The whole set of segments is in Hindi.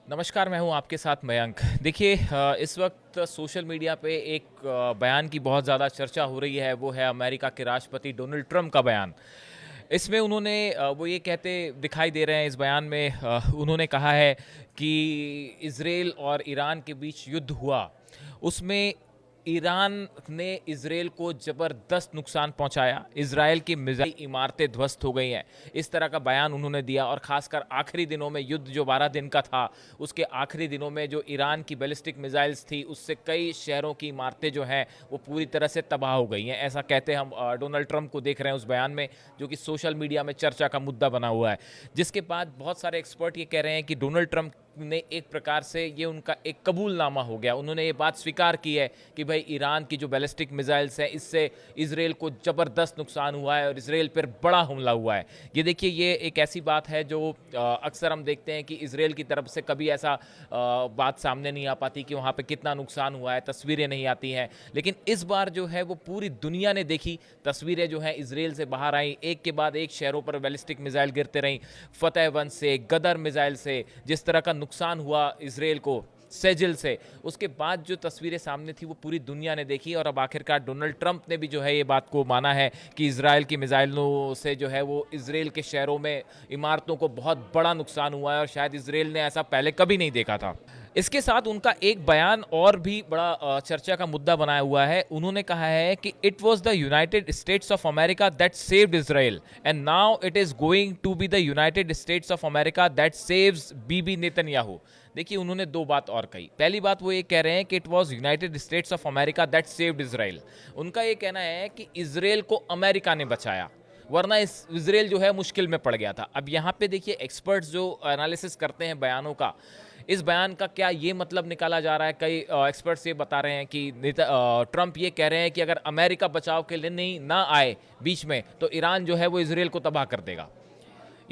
नमस्कार, मैं हूँ आपके साथ मयंक। देखिए इस वक्त सोशल मीडिया पे एक बयान की बहुत ज़्यादा चर्चा हो रही है, वो है अमेरिका के राष्ट्रपति डोनाल्ड ट्रंप का बयान। इसमें उन्होंने वो ये कहते दिखाई दे रहे हैं इस बयान में उन्होंने कहा है कि इज़राइल और ईरान के बीच युद्ध हुआ, उसमें ईरान ने इज़राइल को ज़बरदस्त नुकसान पहुंचाया। इज़राइल की मिसाइल इमारतें ध्वस्त हो गई हैं। इस तरह का बयान उन्होंने दिया और ख़ासकर आखिरी दिनों में युद्ध जो 12 दिन का था, उसके आखिरी दिनों में जो ईरान की बैलिस्टिक मिसाइल्स थी, उससे कई शहरों की इमारतें जो हैं, वो पूरी तरह से तबाह हो गई हैं। ऐसा कहते हम डोनाल्ड ट्रंप को देख रहे हैं उस बयान में, जो कि सोशल मीडिया में चर्चा का मुद्दा बना हुआ है। जिसके बाद बहुत सारे एक्सपर्ट ये कह रहे हैं कि डोनाल्ड ट्रंप ने एक प्रकार से ये उनका एक कबूलनामा हो गया। उन्होंने ये बात स्वीकार की है कि भाई ईरान की जो बैलिस्टिक मिसाइल्स हैं, इससे इजराइल को ज़बरदस्त नुकसान हुआ है और इजराइल पर बड़ा हमला हुआ है। ये देखिए, ये एक ऐसी बात है जो अक्सर हम देखते हैं कि इजराइल की तरफ से कभी ऐसा बात सामने नहीं आ पाती कि वहाँ पे कितना नुकसान हुआ है, तस्वीरें नहीं आती हैं। लेकिन इस बार जो है वो पूरी दुनिया ने देखी, तस्वीरें जो हैं इजराइल से बाहर आई, एक के बाद एक शहरों पर बैलिस्टिक मिसाइल गिरते रहीं। फतेहवन से, गदर मिसाइल से जिस तरह का नुकसान हुआ इजराइल को, सेजिल से, उसके बाद जो तस्वीरें सामने थी वो पूरी दुनिया ने देखी और अब आखिरकार डोनाल्ड ट्रंप ने भी जो है ये बात को माना है कि इजराइल की मिसाइलों से जो है वो इजराइल के शहरों में इमारतों को बहुत बड़ा नुकसान हुआ है और शायद इजराइल ने ऐसा पहले कभी नहीं देखा था। इसके साथ उनका एक बयान और भी बड़ा चर्चा का मुद्दा बनाया हुआ है। उन्होंने कहा है कि it was the United States of America that saved Israel and now it is going to be the United States of America that saves Bibi Netanyahu. देखिए, उन्होंने दो बात और कही। पहली बात वो ये कह रहे हैं कि it was United States of America that saved Israel. उनका ये कहना है कि इजराइल को अमेरिका ने बचाया, वरना इस इजराइल जो है मुश्किल में पड़ गया था। अब यहाँ पे देखिए, एक्सपर्ट्स जो एनालिसिस करते हैं बयानों का, इस बयान का क्या ये मतलब निकाला जा रहा है, कई एक्सपर्ट्स ये बता रहे हैं कि ट्रंप ये कह रहे हैं कि अगर अमेरिका बचाव के लिए नहीं ना आए बीच में, तो ईरान जो है वो इजराइल को तबाह कर देगा।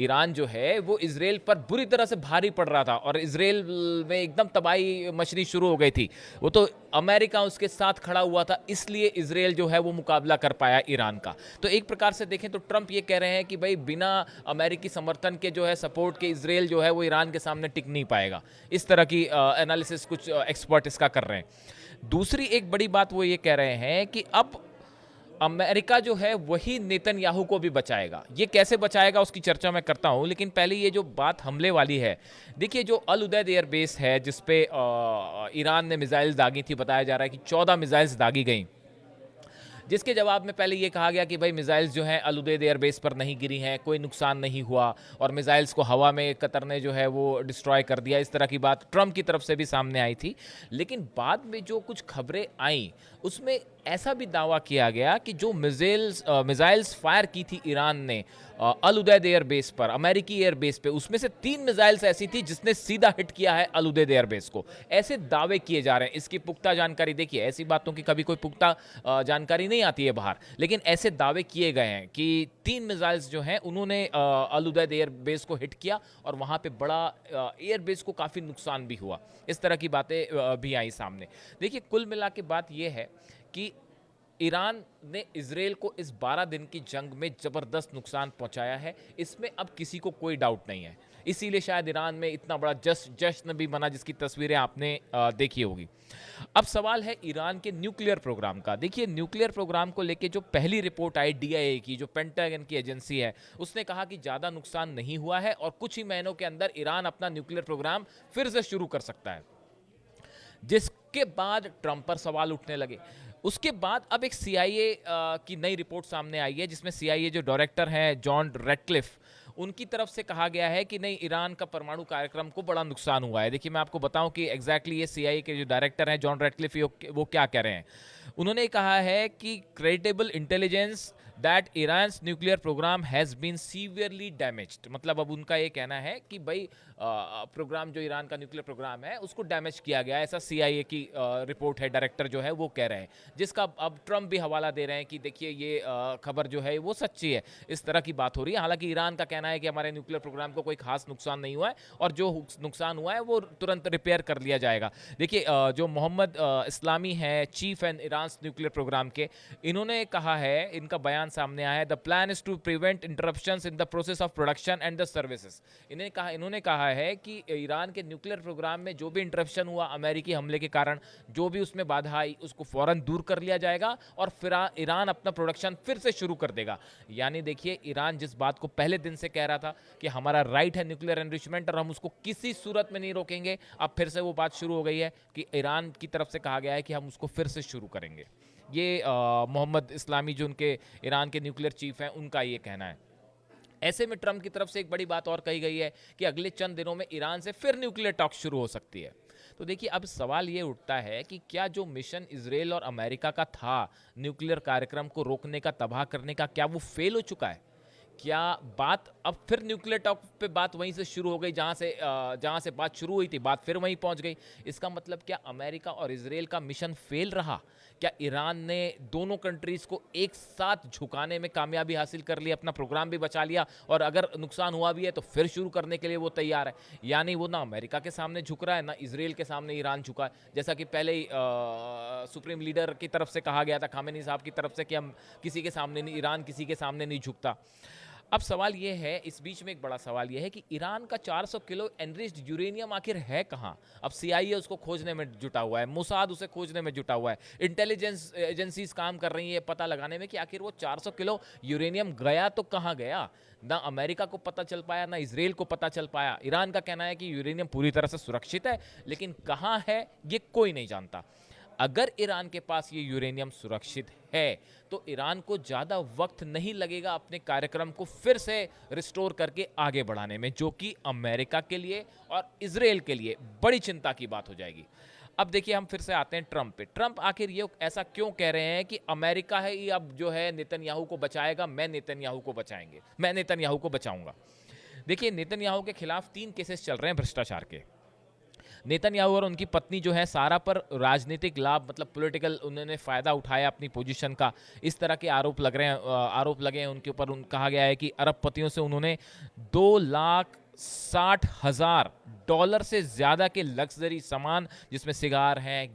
ईरान जो है वो इजराइल पर बुरी तरह से भारी पड़ रहा था और इजराइल में एकदम तबाही मचनी शुरू हो गई थी। वो तो अमेरिका उसके साथ खड़ा हुआ था, इसलिए इजराइल जो है वो मुकाबला कर पाया ईरान का। तो एक प्रकार से देखें तो ट्रंप ये कह रहे हैं कि भाई बिना अमेरिकी समर्थन के जो है, सपोर्ट के, इजराइल जो है वो ईरान के सामने टिक नहीं पाएगा। इस तरह की एनालिसिस कुछ एक्सपर्ट इसका कर रहे हैं। दूसरी एक बड़ी बात वो ये कह रहे हैं कि अब अमेरिका जो है वही नेतन्याहू को भी बचाएगा। ये कैसे बचाएगा उसकी चर्चा मैं करता हूं, लेकिन पहले ये जो बात हमले वाली है, देखिए जो अल उदैद एयर बेस है जिसपे ईरान ने मिसाइल्स दागी थी, बताया जा रहा है कि 14 मिसाइल्स दागी गई, जिसके जवाब में पहले ये कहा गया कि भाई मिसाइल्स जो हैं अल उदैद एयरबेस पर नहीं गिरी हैं, कोई नुकसान नहीं हुआ और मिसाइल्स को हवा में कतर ने जो है वो डिस्ट्रॉय कर दिया। इस तरह की बात ट्रंप की तरफ से भी सामने आई थी। लेकिन बाद में जो कुछ खबरें आई, उसमें ऐसा भी दावा किया गया कि जो मिसाइल्स फायर की थी ईरान ने अल उदैद एयरबेस पर, अमेरिकी एयरबेस पे, उसमें से 3 मिसाइल्स ऐसी थी जिसने सीधा हिट किया है अल उदैद एयरबेस को। ऐसे दावे किए जा रहे हैं। इसकी पुख्ता जानकारी, देखिए ऐसी बातों की कभी कोई पुख्ता जानकारी नहीं आती है बाहर, लेकिन ऐसे दावे किए गए हैं कि 3 मिसाइल्स जो हैं उन्होंने अल उदैद एयरबेस को हिट किया और वहाँ पे बड़ा एयरबेस को काफ़ी नुकसान भी हुआ। इस तरह की बातें भी आई सामने। देखिए, कुल मिला के बात यह है कि ईरान ने इजराइल को इस 12 दिन की जंग में ज़बरदस्त नुकसान पहुंचाया है, इसमें अब किसी को कोई डाउट नहीं है। इसीलिए शायद ईरान में इतना बड़ा जश्न भी बना, जिसकी तस्वीरें आपने देखी होगी। अब सवाल है ईरान के न्यूक्लियर प्रोग्राम का। देखिए, न्यूक्लियर प्रोग्राम को लेके जो पहली रिपोर्ट आई डीआईए की, जो पेंटागन की एजेंसी है, उसने कहा कि ज़्यादा नुकसान नहीं हुआ है और कुछ ही महीनों के अंदर ईरान अपना न्यूक्लियर प्रोग्राम फिर से शुरू कर सकता है। जिसके बाद ट्रंप पर सवाल उठने लगे। उसके बाद अब एक सीआईए की नई रिपोर्ट सामने आई है, जिसमें सीआईए जो डायरेक्टर हैं जॉन रेडक्लिफ, उनकी तरफ से कहा गया है कि नहीं, ईरान का परमाणु कार्यक्रम को बड़ा नुकसान हुआ है। देखिए, मैं आपको बताऊं कि एग्जैक्टली ये सीआईए के जो डायरेक्टर हैं जॉन रेडक्लिफ, वो क्या कह रहे हैं। उन्होंने कहा है कि credible intelligence that Iran's nuclear program has been severely damaged. मतलब अब उनका ये कहना है कि भाई प्रोग्राम, जो ईरान का न्यूक्लियर प्रोग्राम है, उसको डैमेज किया गया, ऐसा सीआईए की रिपोर्ट है, डायरेक्टर जो है वो कह रहे हैं, जिसका अब ट्रंप भी हवाला दे रहे हैं कि देखिए ये खबर जो है वो सच्ची है। इस तरह की बात हो रही है। हालांकि ईरान का कहना है कि हमारे न्यूक्लियर प्रोग्राम को कोई खास नुकसान नहीं हुआ है और जो नुकसान हुआ है वो तुरंत रिपेयर कर लिया जाएगा। देखिए, जो मोहम्मद इस्लामी है, chief and Iran nuclear program के, इन्होंने कहा है, इनका बयान बयान सामने आया है, the plan is to prevent interruptions in the process of production and the services. इन्होंने कहा है कि ईरान के न्यूक्लियर प्रोग्राम में जो भी इंटरप्शन हुआ अमेरिकी हमले के कारण, जो भी उसमें बाधा आई, उसको फौरन दूर कर लिया जाएगा और फिर ईरान अपना प्रोडक्शन फिर से शुरू कर देगा। यानी देखिए, ईरान जिस बात को पहले दिन से कह रहा था कि हमारा राइट है न्यूक्लियर एनरिचमेंट और हम उसको किसी सूरत में नहीं रोकेंगे, अब फिर से वो बात शुरू हो गई है कि ईरान की तरफ से कहा गया है कि हम उसको फिर से शुरू करेंगे। ये मोहम्मद इस्लामी जो उनके ईरान के न्यूक्लियर चीफ हैं, उनका ये कहना है। ऐसे में ट्रंप की तरफ से एक बड़ी बात और कही गई है कि अगले चंद दिनों में ईरान से फिर न्यूक्लियर टॉक शुरू हो सकती है। तो देखिए, अब सवाल ये उठता है कि क्या जो मिशन इजराइल और अमेरिका का था न्यूक्लियर कार्यक्रम को रोकने का, तबाह करने का, क्या वो फेल हो चुका है? क्या बात अब फिर न्यूक्लियर टॉक पे बात वहीं से शुरू हो गई जहां से बात शुरू हुई थी, बात फिर वहीं पहुंच गई? इसका मतलब क्या अमेरिका और इजराइल का मिशन फेल रहा? क्या ईरान ने दोनों कंट्रीज को एक साथ झुकाने में कामयाबी हासिल कर ली, अपना प्रोग्राम भी बचा लिया और अगर नुकसान हुआ भी है तो फिर शुरू करने के लिए वो तैयार है? यानी वो ना अमेरिका के सामने झुक रहा है, ना इजराइल के सामने ईरान झुका है, जैसा कि पहले ही सुप्रीम लीडर की तरफ से कहा गया था, खामेनी साहब की तरफ से, कि हम किसी के सामने नहीं, ईरान किसी के सामने नहीं झुकता। अब सवाल यह है, इस बीच में एक बड़ा सवाल यह है कि ईरान का 400 किलो एनरिच्ड यूरेनियम आखिर है कहां? अब सीआईए उसको खोजने में जुटा हुआ है, मोसाद उसे खोजने में जुटा हुआ है, इंटेलिजेंस एजेंसीज काम कर रही है पता लगाने में कि आखिर वो 400 किलो यूरेनियम गया तो कहां गया। ना अमेरिका को पता चल पाया, ना इजराइल को पता चल पाया। ईरान का कहना है कि यूरेनियम पूरी तरह से सुरक्षित है, लेकिन कहां है ये कोई नहीं जानता। अगर ईरान के पास ये यूरेनियम सुरक्षित है तो ईरान को ज़्यादा वक्त नहीं लगेगा अपने कार्यक्रम को फिर से रिस्टोर करके आगे बढ़ाने में, जो कि अमेरिका के लिए और इजराइल के लिए बड़ी चिंता की बात हो जाएगी। अब देखिए, हम फिर से आते हैं ट्रंप पे। ट्रंप आखिर ये ऐसा क्यों कह रहे हैं कि अमेरिका है ये अब जो है नेतन्याहू को बचाएगा, मैं नेतन्याहू को बचाऊंगा। देखिए, नेतन्याहू के खिलाफ 3 केसेस चल रहे हैं भ्रष्टाचार के। नेतन्याहू और उनकी पत्नी जो है सारा पर राजनीतिक लाभ, मतलब पॉलिटिकल, उन्होंने फ़ायदा उठाया अपनी पोजीशन का, इस तरह के आरोप लगे हैं उनके ऊपर। कहा गया है कि अरबपतियों से उन्होंने $2,60,000 से ज़्यादा के लग्जरी सामान, जिसमें सिगार हैं,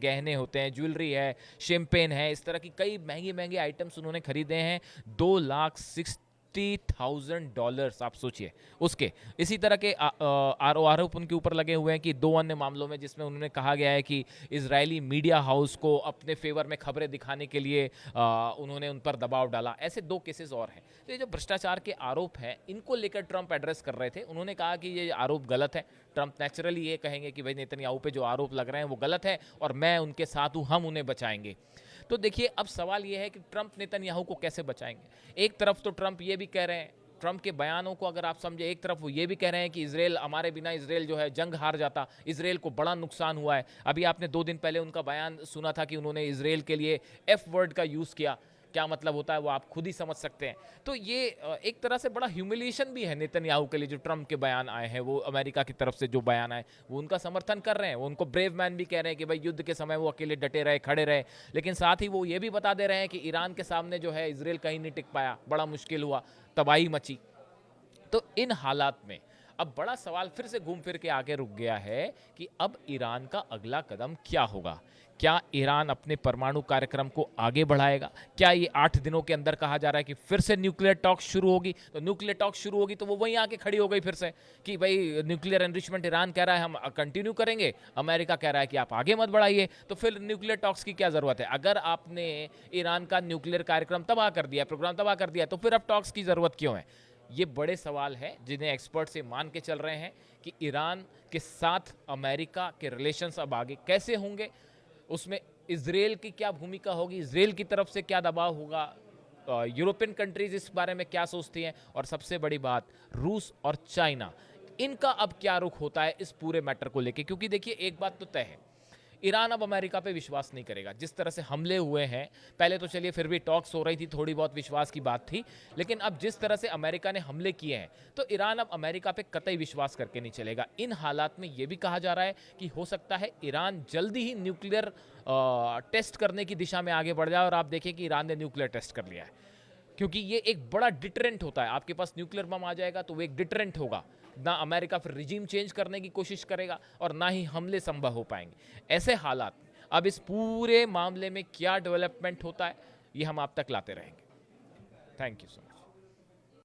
गहने होते हैं, ज्वेलरी है, शैंपेन है, इस तरह की कई महंगे महंगे आइटम्स उन्होंने खरीदे हैं। $2,60,000, आप सोचिए उसके। इसी तरह के आरोप उनके ऊपर लगे हुए हैं कि 2 अन्य मामलों में, जिसमें उन्होंने कहा गया है कि इजरायली मीडिया हाउस को अपने फेवर में खबरें दिखाने के लिए उन्होंने उन पर दबाव डाला। ऐसे 2 केसेस और हैं। तो ये जो भ्रष्टाचार के आरोप हैं, इनको लेकर ट्रंप एड्रेस कर रहे थे। उन्होंने कहा कि ये आरोप गलत है। ट्रंप नेचुरली ये कहेंगे कि भाई नेतन्याहू पे जो आरोप लग रहे हैं वो गलत है और मैं उनके साथ हूँ, हम उन्हें बचाएंगे। तो देखिए, अब सवाल यह है कि ट्रंप नेतन्याहू को कैसे बचाएंगे। एक तरफ तो ट्रंप ये भी कह रहे हैं, ट्रंप के बयानों को अगर आप समझे, एक तरफ वो ये भी कह रहे हैं कि इजराइल, हमारे बिना इजराइल जो है जंग हार जाता, इजराइल को बड़ा नुकसान हुआ है। अभी आपने 2 दिन पहले उनका बयान सुना था कि उन्होंने इजराइल के लिए एफ वर्ड का यूज़ किया। क्या मतलब होता है वो आप खुद ही समझ सकते हैं। तो ये एक तरह से बड़ा ह्यूमिलिएशन भी है नेतन्याहू के लिए। जो ट्रंप के बयान आए हैं, वो अमेरिका की तरफ से जो बयान आए, वो उनका समर्थन कर रहे हैं, वो उनको ब्रेव मैन भी कह रहे हैं कि भाई युद्ध के समय वो अकेले डटे रहे, खड़े रहे। लेकिन साथ ही वो ये भी बता दे रहे हैं कि ईरान के सामने जो है इजराइल कहीं नहीं टिक पाया, बड़ा मुश्किल हुआ, तबाही मची। तो इन हालात में अब बड़ा सवाल फिर से घूम फिर के आगे रुक गया है कि अब ईरान का अगला कदम क्या होगा। क्या ईरान अपने परमाणु कार्यक्रम को आगे बढ़ाएगा? क्या ये 8 दिनों के अंदर कहा जा रहा है कि फिर से न्यूक्लियर टॉक शुरू होगी? तो न्यूक्लियर टॉक शुरू होगी तो वो वहीं आके खड़ी हो गई फिर से कि भाई न्यूक्लियर एनरिचमेंट ईरान कह रहा है हम कंटिन्यू करेंगे, अमेरिका कह रहा है कि आप आगे मत बढ़ाइए, तो फिर न्यूक्लियर टॉक्स की क्या ज़रूरत है? अगर आपने ईरान का न्यूक्लियर कार्यक्रम तबाह कर दिया, प्रोग्राम तबाह कर दिया, तो फिर अब टॉक्स की ज़रूरत क्यों है? ये बड़े सवाल हैं जिन्हें एक्सपर्ट से मान के चल रहे हैं कि ईरान के साथ अमेरिका के रिलेशंस अब आगे कैसे होंगे, उसमें इजराइल की क्या भूमिका होगी, इजराइल की तरफ से क्या दबाव होगा, यूरोपियन कंट्रीज इस बारे में क्या सोचती हैं, और सबसे बड़ी बात रूस और चाइना, इनका अब क्या रुख होता है इस पूरे मैटर को लेके। क्योंकि देखिए, एक बात तो तय है, ईरान अब अमेरिका पे विश्वास नहीं करेगा। जिस तरह से हमले हुए हैं, पहले तो चलिए फिर भी टॉक्स हो रही थी, थोड़ी बहुत विश्वास की बात थी, लेकिन अब जिस तरह से अमेरिका ने हमले किए हैं, तो ईरान अब अमेरिका पे कतई विश्वास करके नहीं चलेगा। इन हालात में ये भी कहा जा रहा है कि हो सकता है ईरान जल्दी ही न्यूक्लियर टेस्ट करने की दिशा में आगे बढ़ जाए, और आप देखें कि ईरान ने न्यूक्लियर टेस्ट कर लिया है। क्योंकि ये एक बड़ा डिटरेंट होता है, आपके पास न्यूक्लियर बम आ जाएगा तो वो एक डिटरेंट होगा। ना अमेरिका फिर रिजीम चेंज करने की कोशिश करेगा और ना ही हमले संभव हो पाएंगे। ऐसे हालात में अब इस पूरे मामले में क्या डेवलपमेंट होता है, ये हम आप तक लाते रहेंगे। Thank you so much.